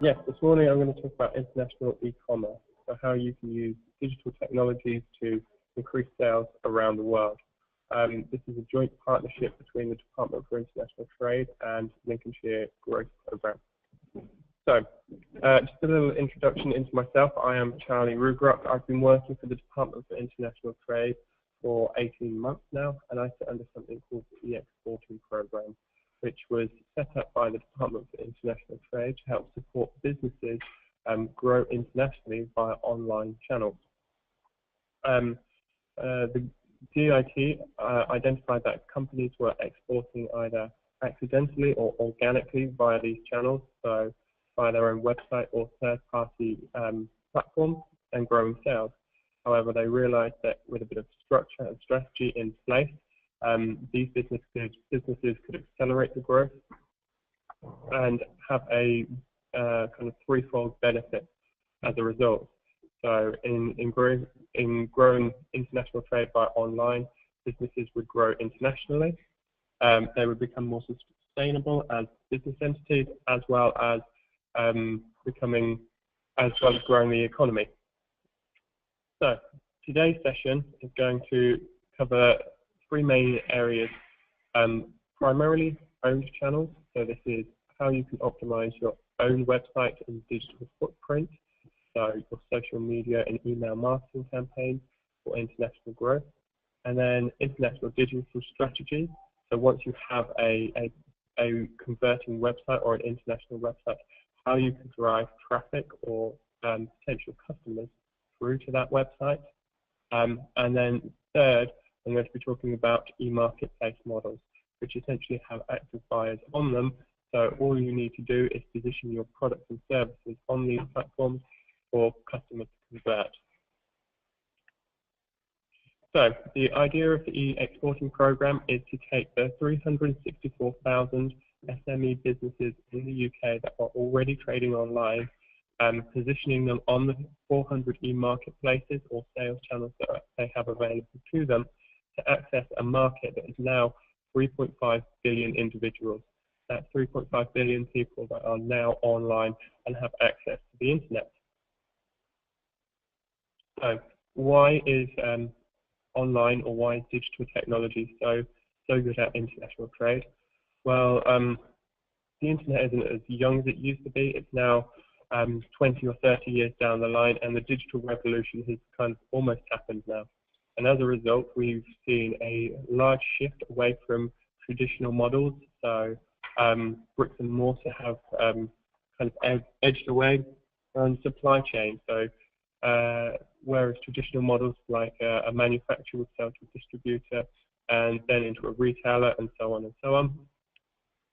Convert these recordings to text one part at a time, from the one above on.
Yes, this morning I'm going to talk about international e-commerce, so how you can use digital technologies to increase sales around the world. This is a joint partnership between the Department for International Trade and Lincolnshire Growth Programme. So, just a little introduction into myself. I am Charlie Rugrock. I've been working for the Department for International Trade for 18 months now, and I sit under something called the e-exporting programme, which was set up by the Department for International Trade to help support businesses grow internationally via online channels. The DIT identified that companies were exporting either accidentally or organically via these channels, so via their own website or third-party platforms, and growing sales. However, they realized that with a bit of structure and strategy in place, these businesses could accelerate the growth and have a kind of threefold benefit as a result. So in growing international trade by online, businesses would grow internationally. They would become more sustainable as business entities, as well as growing the economy. So today's session is going to cover three main areas, primarily owned channels. So this is how you can optimize your own website and digital footprint, so your social media and email marketing campaigns for international growth. And then international digital strategies. So once you have a converting website or an international website, how you can drive traffic or potential customers through to that website. And then third, I'm going to be talking about e-marketplace models, which essentially have active buyers on them. So all you need to do is position your products and services on these platforms for customers to convert. So the idea of the e-exporting program is to take the 364,000 SME businesses in the UK that are already trading online, positioning them on the 400 e-marketplaces or sales channels that they have available to them, to access a market that is now 3.5 billion individuals. That's 3.5 billion people that are now online and have access to the internet. So why is online, or why is digital technology so good at international trade? Well, the internet isn't as young as it used to be. It's now 20 or 30 years down the line, and the digital revolution has kind of almost happened now. And as a result, we've seen a large shift away from traditional models. So bricks and mortar have kind of edged away on supply chain. So whereas traditional models like a manufacturer would sell to a distributor and then into a retailer and so on and so on,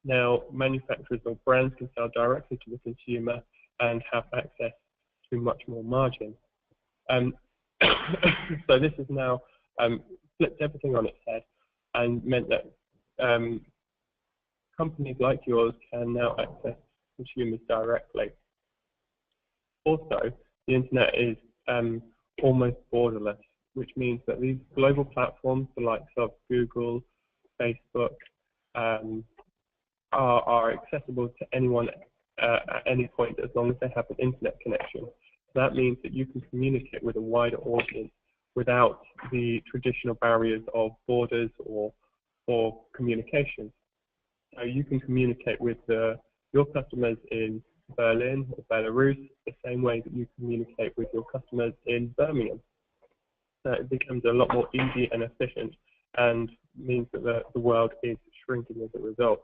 now manufacturers or brands can sell directly to the consumer and have access to much more margin. So this has now flipped everything on its head and meant that companies like yours can now access consumers directly. Also, the internet is almost borderless, which means that these global platforms, the likes of Google, Facebook, are accessible to anyone at any point as long as they have an internet connection. That means that you can communicate with a wider audience without the traditional barriers of borders or communication. So you can communicate with your customers in Berlin or Belarus the same way that you communicate with your customers in Birmingham. So it becomes a lot more easy and efficient, and means that the world is shrinking as a result.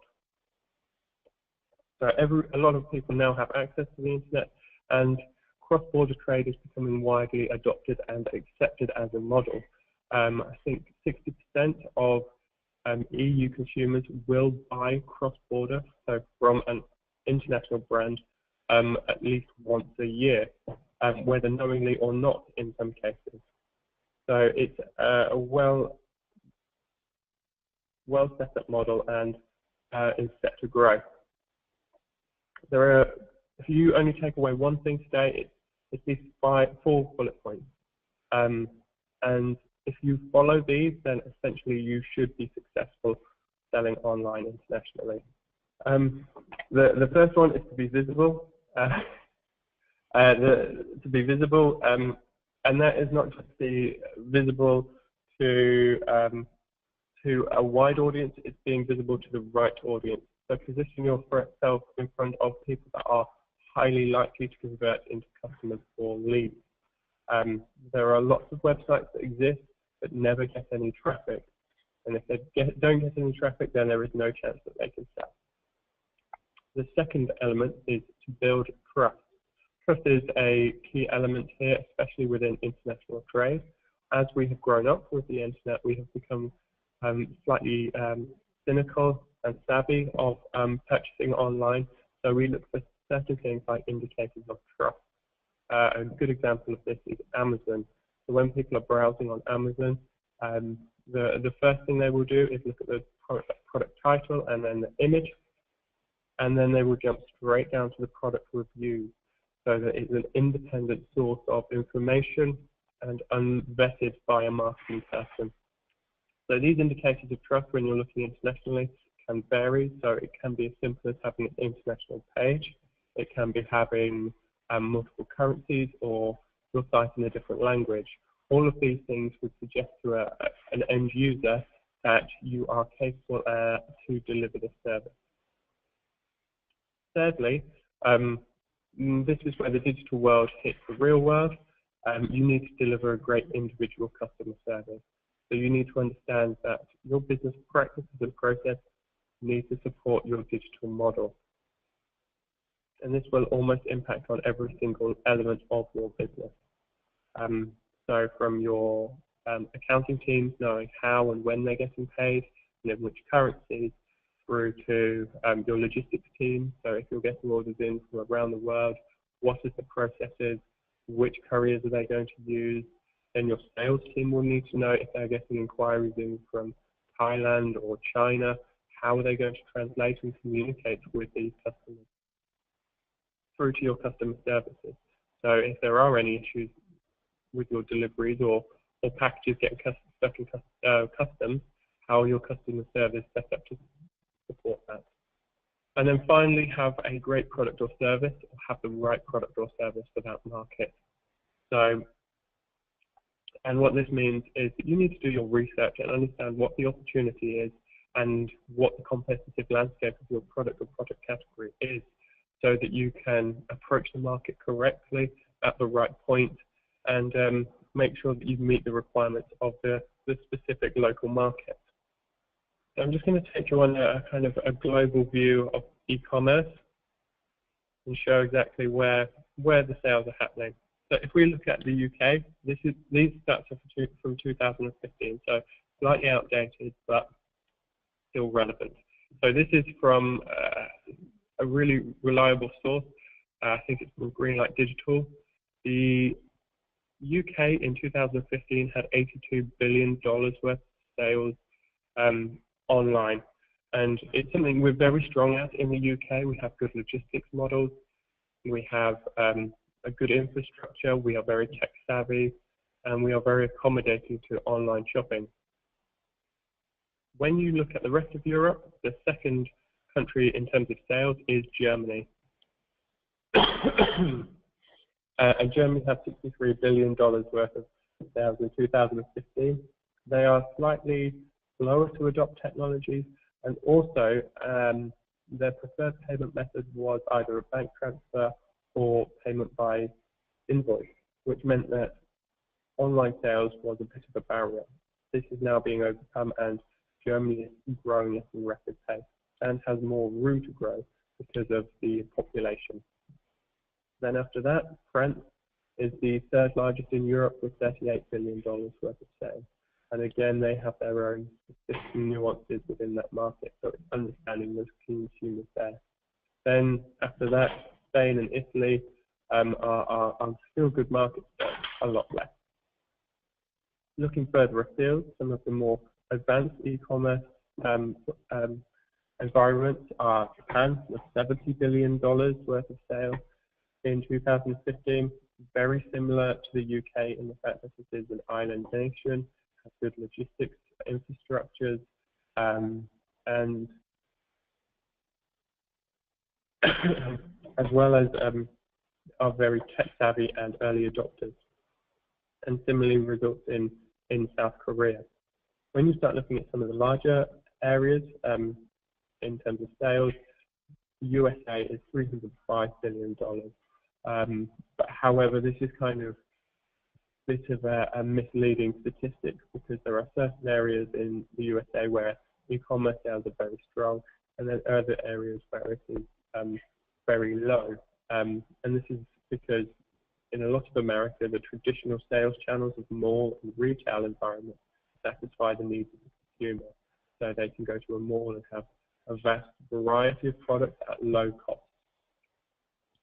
So a lot of people now have access to the internet, and cross-border trade is becoming widely adopted and accepted as a model. I think 60% of EU consumers will buy cross-border, so from an international brand, at least once a year, whether knowingly or not in some cases. So it's a well set up model and is set to grow. If you only take away one thing today, it's these 4 bullet points. And if you follow these, then essentially you should be successful selling online internationally. The first one is to be visible. to be visible, and that is not just be visible to a wide audience, it's being visible to the right audience. So position yourself in front of people that are highly likely to convert into customers or leads. There are lots of websites that exist but never get any traffic. And if they don't get any traffic, then there is no chance that they can sell. The second element is to build trust. Trust is a key element here, especially within international trade. As we have grown up with the internet, we have become slightly cynical and savvy of purchasing online. So we look for certain things like indicators of trust. A good example of this is Amazon. So when people are browsing on Amazon, the first thing they will do is look at the product title and then the image, and then they will jump straight down to the product reviews, so that it's an independent source of information and unvetted by a marketing person. So these indicators of trust when you're looking internationally can vary. So it can be as simple as having an international page. It can be having multiple currencies or your site in a different language. All of these things would suggest to an end user that you are capable to deliver the service. Thirdly, this is where the digital world hits the real world. You need to deliver a great individual customer service. So you need to understand that your business practices and process need to support your digital model. And this will almost impact on every single element of your business. So from your accounting teams knowing how and when they're getting paid, and in which currencies, through to your logistics team. So if you're getting orders in from around the world, what is the processes, which couriers are they going to use? Then your sales team will need to know if they're getting inquiries in from Thailand or China, how are they going to translate and communicate with these customers? Through to your customer services. So if there are any issues with your deliveries or packages getting stuck in customs, how are your customer service set up to support that? And then finally, have a great product or service, or have the right product or service for that market. So, and what this means is that you need to do your research and understand what the opportunity is and what the competitive landscape of your product or product category is, so that you can approach the market correctly at the right point and make sure that you meet the requirements of the specific local market. So I'm just going to take you on a kind of a global view of e-commerce and show exactly where the sales are happening. So if we look at the UK, these stats are from 2015, so slightly outdated, but still relevant. So this is from a really reliable source. I think it's from Greenlight Digital. The UK in 2015 had $82 billion worth of sales online. And it's something we're very strong at in the UK. We have good logistics models. We have a good infrastructure. We are very tech savvy, and we are very accommodating to online shopping. When you look at the rest of Europe, the second country in terms of sales is Germany. And Germany has $63 billion worth of sales in 2015. They are slightly slower to adopt technologies, and also their preferred payment method was either a bank transfer or payment by invoice, which meant that online sales was a bit of a barrier. This is now being overcome, and Germany is growing at a rapid pace and has more room to grow because of the population. Then after that, France is the third largest in Europe with $38 billion worth of sales. And again, they have their own specific nuances within that market, so it's understanding those consumers there. Then after that, Spain and Italy are still good markets, but a lot less. Looking further afield, some of the more advanced e-commerce environments are Japan with $70 billion worth of sales in 2015, very similar to the UK in the fact that it is an island nation, has good logistics infrastructures, and as well as are very tech-savvy and early adopters, and similarly results in South Korea. When you start looking at some of the larger areas in terms of sales, USA is $305 billion. But however, this is kind of a bit of a misleading statistic, because there are certain areas in the USA where e-commerce sales are very strong, and then other areas where it is very low. And this is because in a lot of America, the traditional sales channels of mall and retail environments satisfy the needs of the consumer. So they can go to a mall and have a vast variety of products at low cost.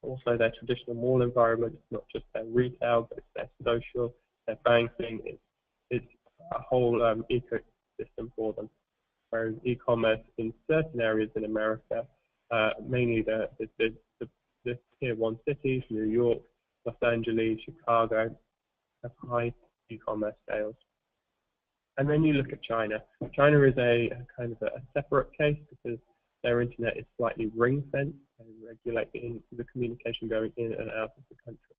Also, their traditional mall environment is not just their retail, but it's their social, their banking, it's a whole ecosystem for them. Whereas e-commerce in certain areas in America, mainly the tier 1 cities, New York, Los Angeles, Chicago, have high e-commerce sales. And then you look at China. China is a kind of a separate case, because their internet is slightly ring-fenced and regulating the communication going in and out of the country.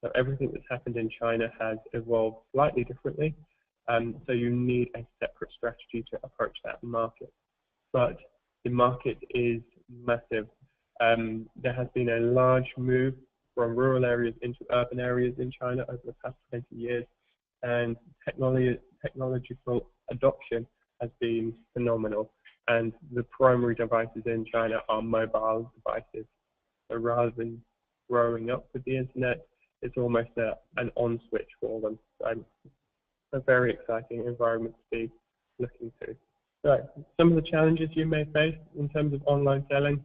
So everything that's happened in China has evolved slightly differently. So you need a separate strategy to approach that market. But the market is massive. There has been a large move from rural areas into urban areas in China over the past 20 years, and technological adoption has been phenomenal. And the primary devices in China are mobile devices. So rather than growing up with the internet, it's almost an on switch for them. So a very exciting environment to be looking to. So some of the challenges you may face in terms of online selling.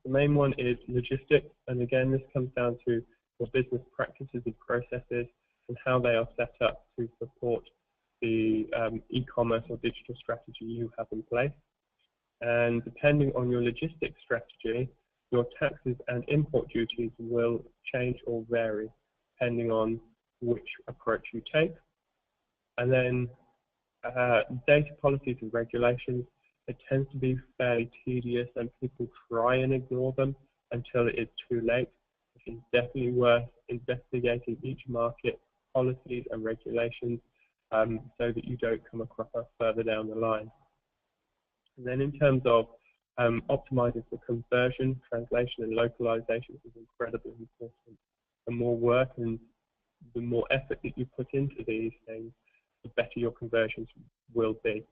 The main one is logistics, and again, this comes down to your business practices and processes and how they are set up to support the e-commerce or digital strategy you have in place. And depending on your logistics strategy, your taxes and import duties will change or vary depending on which approach you take. And then data policies and regulations, it tends to be fairly tedious, and people try and ignore them until it is too late. It is definitely worth investigating each market policies and regulations so that you don't come across us further down the line. And then in terms of optimizing for conversion, translation, and localization is incredibly important. The more work and the more effort that you put into these things, the better your conversions will be.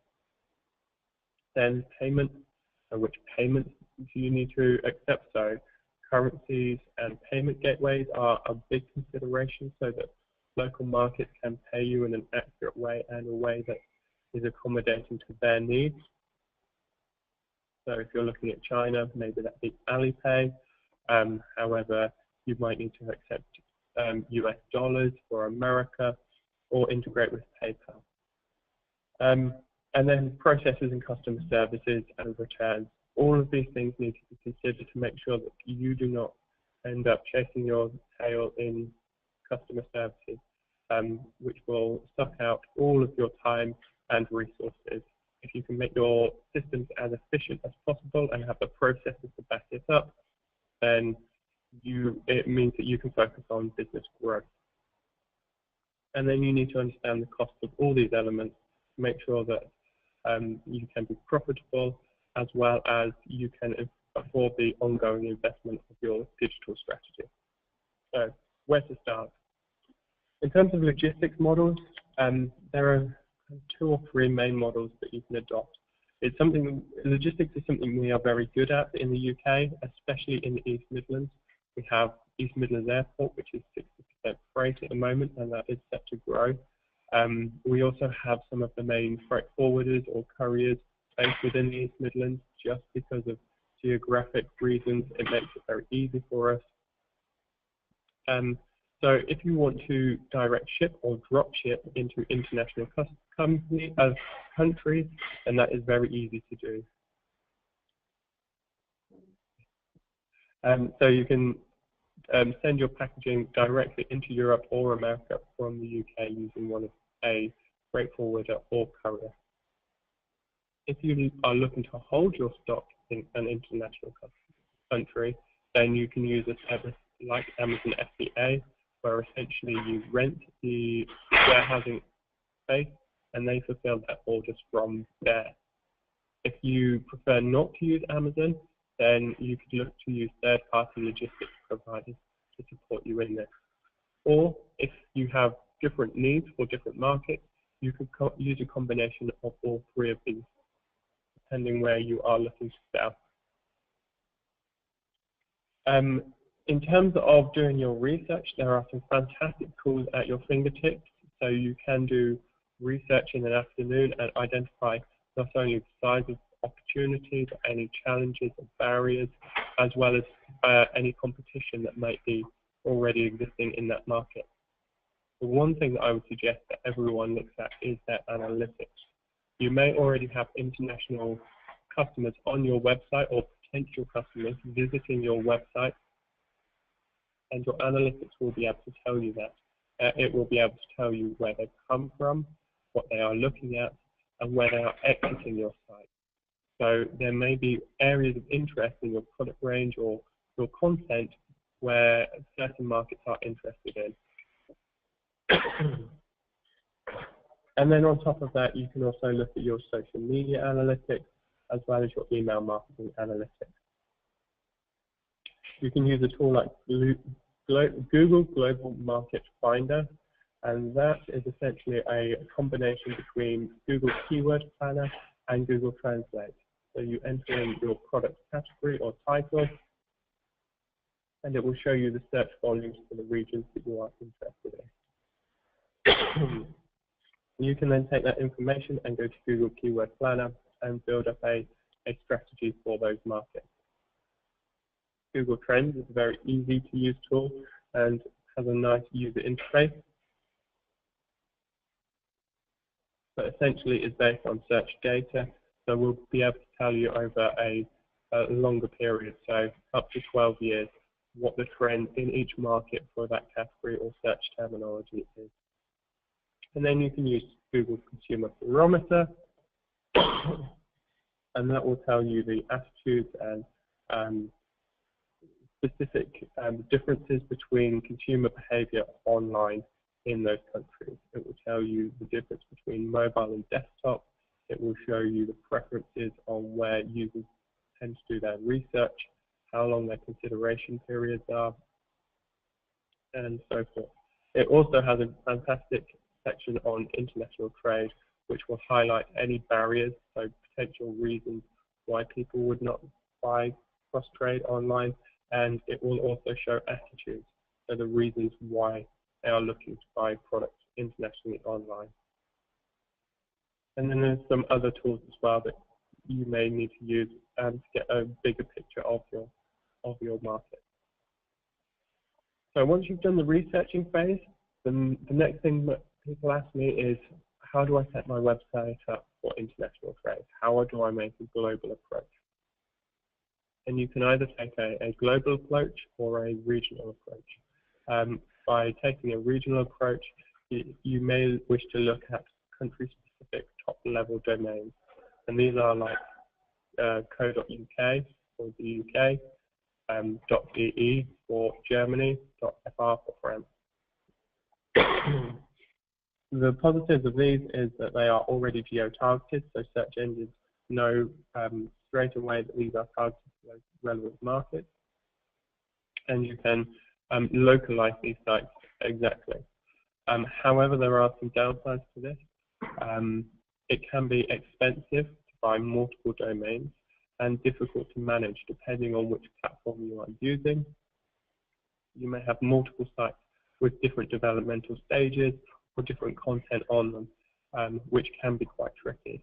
Then payment, which payments do you need to accept? So currencies and payment gateways are a big consideration, so that local markets can pay you in an accurate way and a way that is accommodating to their needs. So if you're looking at China, maybe that be Alipay. However, you might need to accept US dollars for America, or integrate with PayPal. And then processes and customer services and returns. All of these things need to be considered to make sure that you do not end up chasing your tail in customer services, which will suck out all of your time and resources. If you can make your systems as efficient as possible and have the processes to back it up, then it means that you can focus on business growth. And then you need to understand the cost of all these elements to make sure that you can be profitable, as well as you can afford the ongoing investment of your digital strategy. So where to start? In terms of logistics models, there are 2 or 3 main models that you can adopt. Logistics is something we are very good at in the UK, especially in the East Midlands. We have East Midlands Airport, which is 60% freight at the moment, and that is set to grow. We also have some of the main freight forwarders or couriers based within the East Midlands. Just because of geographic reasons, it makes it very easy for us. So if you want to direct ship or drop ship into international countries, then that is very easy to do. So you can send your packaging directly into Europe or America from the UK using one of a freight forwarder or courier. If you are looking to hold your stock in an international country, then you can use a service like Amazon FBA, where essentially you rent the warehousing space and they fulfill their orders from there. If you prefer not to use Amazon, then you could look to use third-party logistics providers to support you in this. Or if you have different needs for different markets, you could use a combination of all three of these, depending where you are looking to sell. In terms of doing your research, there are some fantastic tools at your fingertips. So you can do research in an afternoon and identify not only the size of opportunities, any challenges or barriers, as well as any competition that might be already existing in that market. The one thing that I would suggest that everyone looks at is their analytics. You may already have international customers on your website or potential customers visiting your website, and your analytics will be able to tell you that. It will be able to tell you where they've come from, what they are looking at, and where they are exiting your site. So there may be areas of interest in your product range or your content where certain markets are interested in. And then on top of that, you can also look at your social media analytics as well as your email marketing analytics. You can use a tool like Google Global Market Finder, and that is essentially a combination between Google Keyword Planner and Google Translate. So you enter in your product category or title, and it will show you the search volumes for the regions that you are interested in. You can then take that information and go to Google Keyword Planner and build up a strategy for those markets. Google Trends is a very easy to use tool and has a nice user interface, but essentially is based on search data, so we'll be able to tell you over a longer period, so up to 12 years, what the trend in each market for that category or search terminology is. And then you can use Google Consumer Barometer, and that will tell you the attitudes and specific differences between consumer behavior online in those countries. It will tell you the difference between mobile and desktop. It will show you the preferences on where users tend to do their research, how long their consideration periods are, and so forth. It also has a fantastic section on international trade, which will highlight any barriers, so potential reasons why people would not buy cross-trade online, and it will also show attitudes, so the reasons why they are looking to buy products internationally online. And then there's some other tools as well that you may need to use to get a bigger picture of your market. So once you've done the researching phase, then the next thing that people ask me is, how do I set my website up for international trade? How do I make a global approach? And you can either take a global approach or a regional approach. By taking a regional approach, you may wish to look at country-specific top-level domains. And these are like .co.uk for the UK, .de for Germany, .fr for France. The positives of these is that they are already geo-targeted, so search engines know straight away that these are targeted to those relevant markets, and you can localize these sites exactly. However, there are some downsides to this. It can be expensive to buy multiple domains and difficult to manage depending on which platform you are using. You may have multiple sites with different developmental stages or different content on them, which can be quite tricky.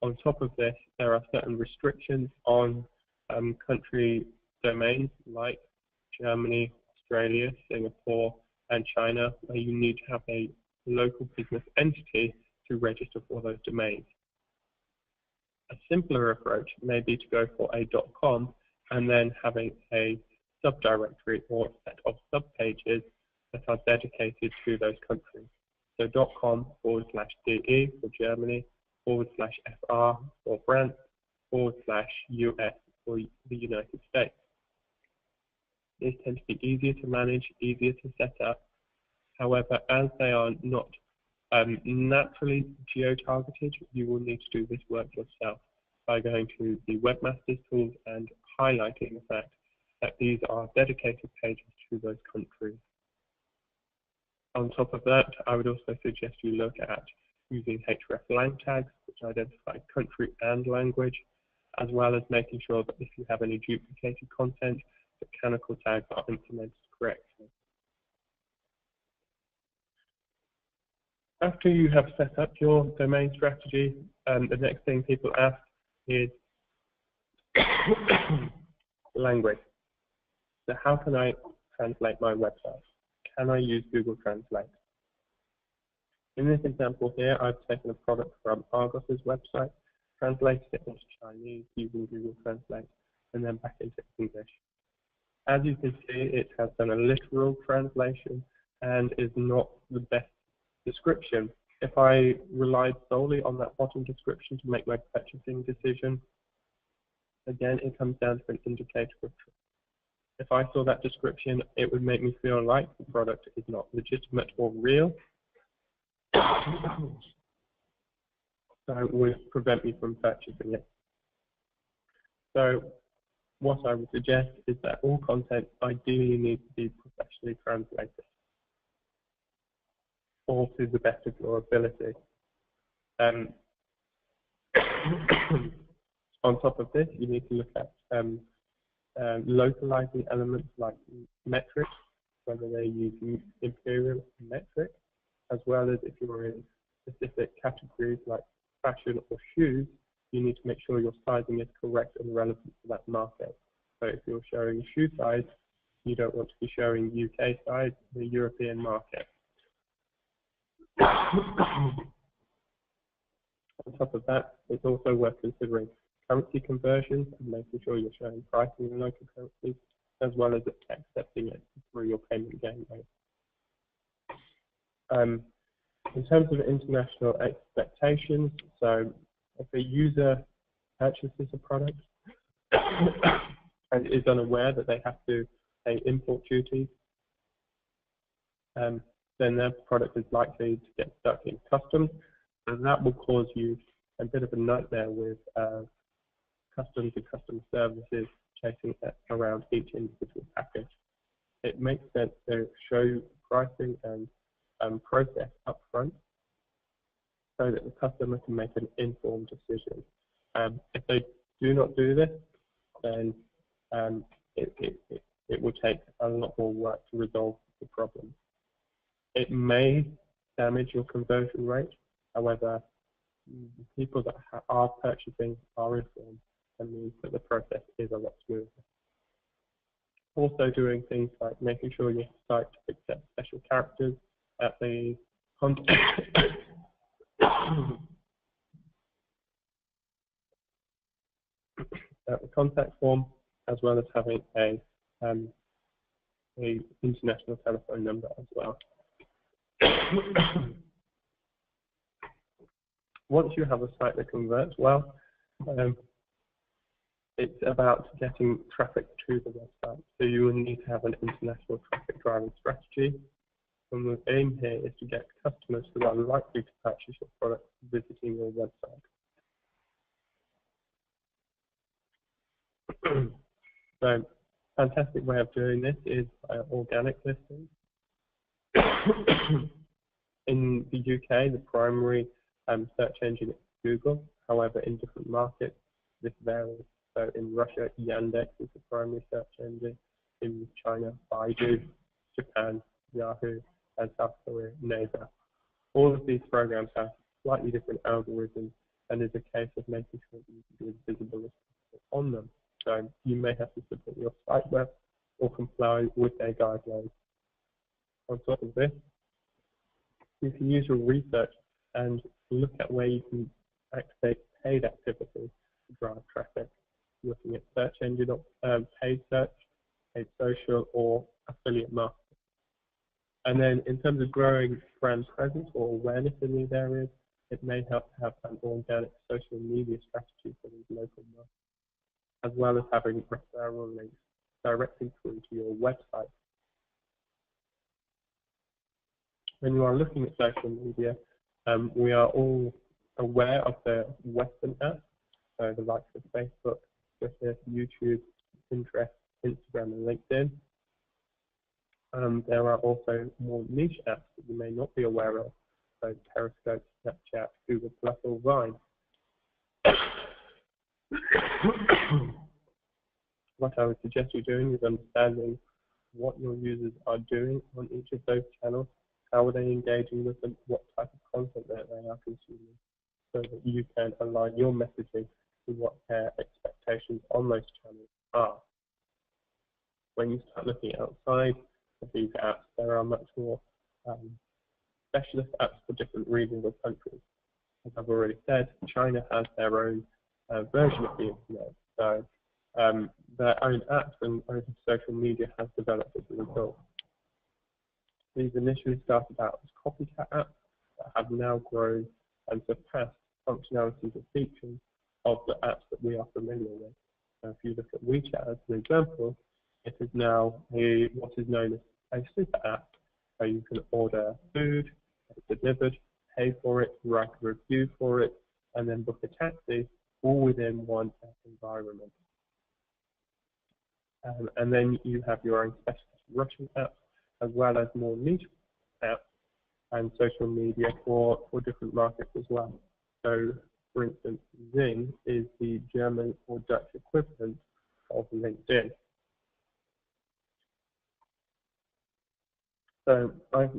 On top of this, there are certain restrictions on country domains like Germany, Australia, Singapore, and China, where you need to have a local business entity to register for those domains. A simpler approach may be to go for a .com and then having a subdirectory or set of subpages that are dedicated to those countries. So .com/DE for Germany, /FR for France, /US for the United States. These tend to be easier to manage, easier to set up. However, as they are not naturally geo-targeted, you will need to do this work yourself by going to the webmasters tools and highlighting the fact that these are dedicated pages to those countries. On top of that, I would also suggest you look at using hreflang tags, which identify country and language, as well as making sure that if you have any duplicated content, the canonical tags are implemented correctly. After you have set up your domain strategy, the next thing people ask is language. So how can I translate my website? Can I use Google Translate? In this example here, I've taken a product from Argos's website, translated it into Chinese using Google Translate, and then back into English. As you can see, it has done a literal translation and is not the best description. If I relied solely on that bottom description to make my purchasing decision, again, it comes down to an indicator of truth. If I saw that description, it would make me feel like the product is not legitimate or real. So it would prevent me from purchasing it. So what I would suggest is that all content ideally needs to be professionally translated, or to the best of your ability. On top of this, you need to look at localizing elements like metrics, whether they use imperial metric, as well as if you're in specific categories like fashion or shoes, you need to make sure your sizing is correct and relevant to that market. So if you're showing shoe size, you don't want to be showing UK size, the European market. On top of that, it's also worth considering currency conversions and making sure you're showing pricing in local currencies, as well as accepting it through your payment gateway. In terms of international expectations, so if a user purchases a product and is unaware that they have to pay import duties, then their product is likely to get stuck in customs, and that will cause you a bit of a nightmare with customs and customer services chasing around each individual package. It makes sense to show pricing and process up front so that the customer can make an informed decision. If they do not do this, then it will take a lot more work to resolve the problem. It may damage your conversion rate. However, people that are purchasing are informed, and means that the process is a lot smoother. Also doing things like making sure your site accepts special characters at the contact form, as well as having a international telephone number as well. Once you have a site that converts well, it's about getting traffic to the website. So you will need to have an international traffic driving strategy. And the aim here is to get customers who are likely to purchase your product visiting your website. So, fantastic way of doing this is organic listings. In the UK, the primary search engine is Google. However, in different markets, this varies. So in Russia, Yandex is the primary search engine. In China, Baidu, Japan, Yahoo, and South Korea, Naver. All of these programs have slightly different algorithms, and it's a case of making sure that you can be as visible as possible on them. So you may have to support your site web or comply with their guidelines. On top of this, you can use your research and look at where you can activate paid activity to drive traffic, looking at search engine, paid search, paid social, or affiliate marketing. And then in terms of growing brand presence or awareness in these areas, it may help to have an organic social media strategy for these local markets, as well as having referral links directly through to your website. When you are looking at social media, we are all aware of the Western apps, so the likes of Facebook, Twitter, YouTube, Pinterest, Instagram, and LinkedIn. There are also more niche apps that you may not be aware of, so Periscope, Snapchat, Google Plus, or Vine. What I would suggest you doing is understanding what your users are doing on each of those channels, how are they engaging with them, what type of content that they are consuming, so that you can align your messaging to what their expectations on those channels are. When you start looking outside of these apps, there are much more specialist apps for different regions or countries. As I've already said, China has their own version of the internet, so their own apps and own social media has developed as a result. These initially started out as copycat apps that have now grown and surpassed functionalities and features of the apps that we are familiar with. So if you look at WeChat as an example, it is now what is known as a super app, where you can order food, get it delivered, pay for it, write a review for it, and then book a taxi, all within one app environment. And then you have your own specialist Russian apps, as well as more niche apps and social media for different markets as well. So, for instance, Zing is the German or Dutch equivalent of LinkedIn. So I've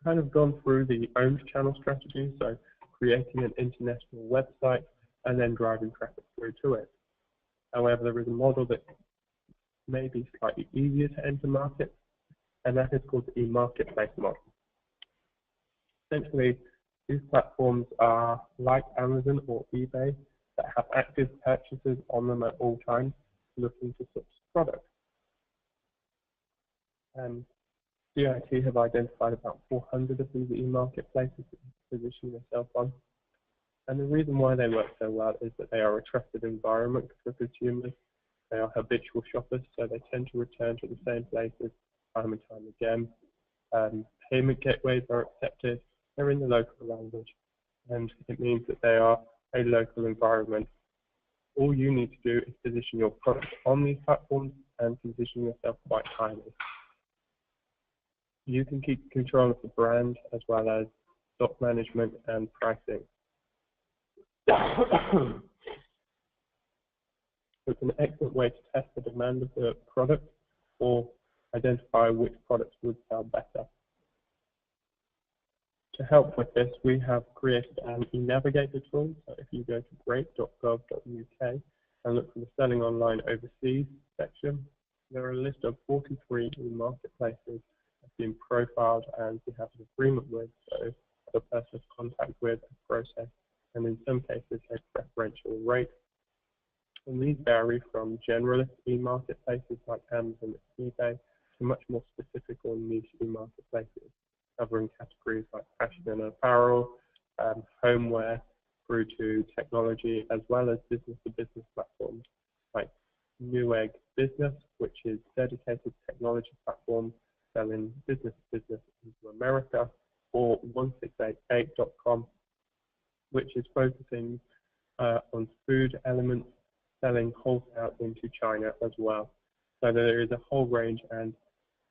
kind of gone through the owned channel strategy, so creating an international website and then driving traffic through to it. However, there is a model that may be slightly easier to enter market, and that is called the e-marketplace model. Essentially, these platforms are like Amazon or eBay that have active purchasers on them at all times looking to source products. And CIT have identified about 400 of these e-marketplaces that you position yourself on. And the reason why they work so well is that they are a trusted environment for consumers. They are habitual shoppers, so they tend to return to the same places time and time again. Payment gateways are accepted. They're in the local language, and it means that they are a local environment. All you need to do is position your product on these platforms and position yourself quite highly. You can keep control of the brand as well as stock management and pricing. It's an excellent way to test the demand of the product or identify which products would sell better. To help with this, we have created an e-navigator tool. So if you go to great.gov.uk and look for the Selling Online Overseas section, there are a list of 43 e-marketplaces that have been profiled and we have an agreement with, so the person has contact with a process, and in some cases a preferential rate. And these vary from generalist e-marketplaces like Amazon and eBay to much more specific or niche e-marketplaces, covering categories like fashion and apparel, homeware, through to technology, as well as business-to-business platforms like Newegg Business, which is a dedicated technology platform selling business-to-business into America, or 1688.com, which is focusing on food elements, selling wholesale into China as well. So there is a whole range and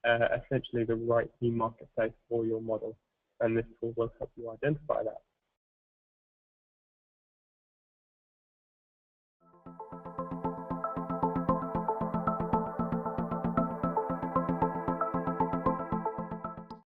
essentially the right e-marketplace for your model, and this tool will help you identify that.